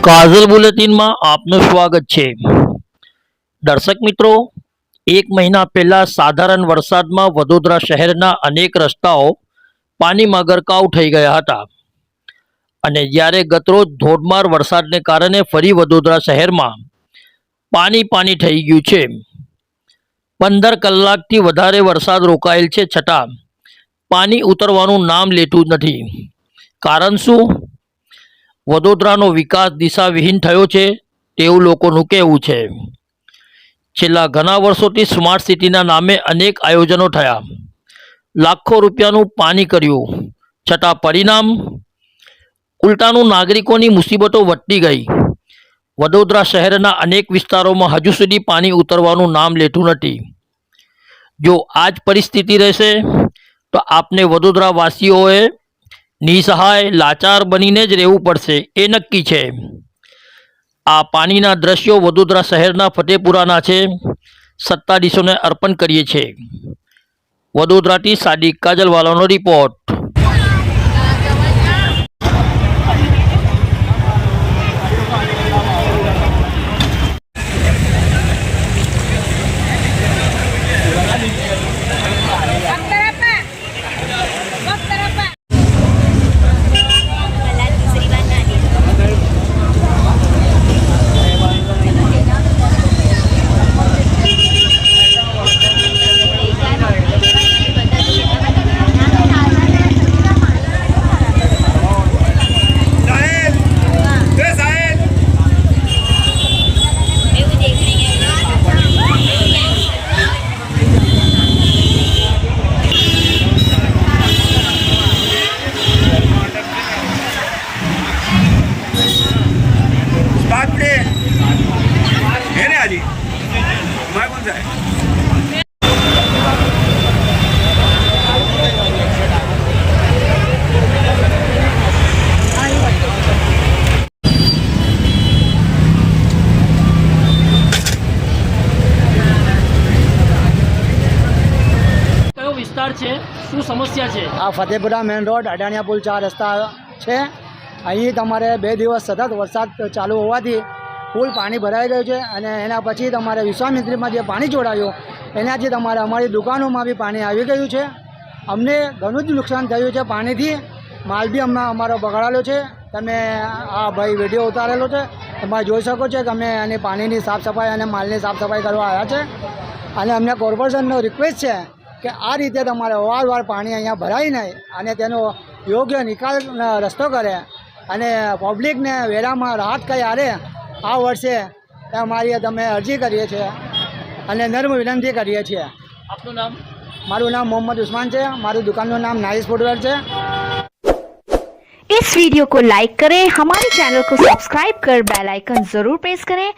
કાજલ બુલેટિનમાં આપનું સ્વાગત છે। દર્શક મિત્રો, એક મહિના પહેલા સાધારણ વરસાદમાં વડોદરા શહેરના અનેક રસ્તાઓ પાણીમાં ગરકાવ થઈ ગયા હતા અને જ્યારે ગતરોજ ધોધમાર વરસાદને કારણે ફરી વડોદરા શહેરમાં પાણી થઈ ગયું છે। 15 કલાકથી વધારે વરસાદ રોકાયેલ છે છતાં પાણી ઉતરવાનું નામ લેતું નથી। કારણ શું? વડોદરાનો વિકાસ દિશાવિહીન થયો છે તેવું લોકોનું કહેવું છે। છેલ્લા ઘણા વર્ષોથી સ્માર્ટ સિટીના નામે અનેક આયોજનો થયા, લાખો રૂપિયાનું પાણી કર્યું, છતાં પરિણામ ઉલટાનું નાગરિકોની મુસીબતો વધતી ગઈ। વડોદરા શહેરના અનેક વિસ્તારોમાં હજુ સુધી પાણી ઉતરવાનું નામ લેતું નથી। જો આ જ પરિસ્થિતિ રહેશે તો આપને વડોદરા વાસીઓએ નિસહાય લાચાર બનીને જ રહેવું પડશે એ નક્કી છે। આ પાણીના દ્રશ્યો વડોદરા શહેરના ફતેપુરાના છે। સત્તાધીશોને અર્પણ કરીએ છીએ। વડોદરાથી સાદિક કાજલવાલાનો રિપોર્ટ। વિસ્તાર છે, શું સમસ્યા છે? આ ફતેપુરા મેઇન રોડ અડાણિયા પુલ 4 રસ્તા છે। અહીં તમારે 2 દિવસ સતત વરસાદ ચાલુ હોવાથી ફૂલ પાણી ભરાઈ ગયું છે અને એના પછી તમારે વિશ્વામિત્રીમાં જે પાણી છોડાયું એનાથી તમારે અમારી દુકાનોમાં બી પાણી આવી ગયું છે। અમને ઘણું જ નુકસાન થયું છે પાણીથી। માલ બી અમારો બગાડેલો છે। તમે આ ભાઈ વિડીયો ઉતારેલો છે, તમે જોઈ શકો છો કે અમે એની પાણીની સાફ સફાઈ અને માલની સાફ સફાઈ કરવા આવ્યા છે અને અમને કોર્પોરેશનનો રિક્વેસ્ટ છે કે આ રીતે તમારે વારંવાર પાણી અહીંયા ભરાય નહીં અને તેનો યોગ્ય નિકાલ રસ્તો કરે અને પબ્લિકને વેરામાં રાહત કંઈ આવે આ વર્ષે અમારી તમે અરજી કરીએ છીએ અને નર્મ વિનંતી કરીએ છીએ। આપનું નામ? મારું નામ મોહમ્મદ ઉस्मान છે। મારું दुकान नाम नाइस फुटवेयर है। इस वीडियो को लाइक करें, हमारे चैनल को सब्सक्राइब कर बेल आइकन जरूर प्रेस करें।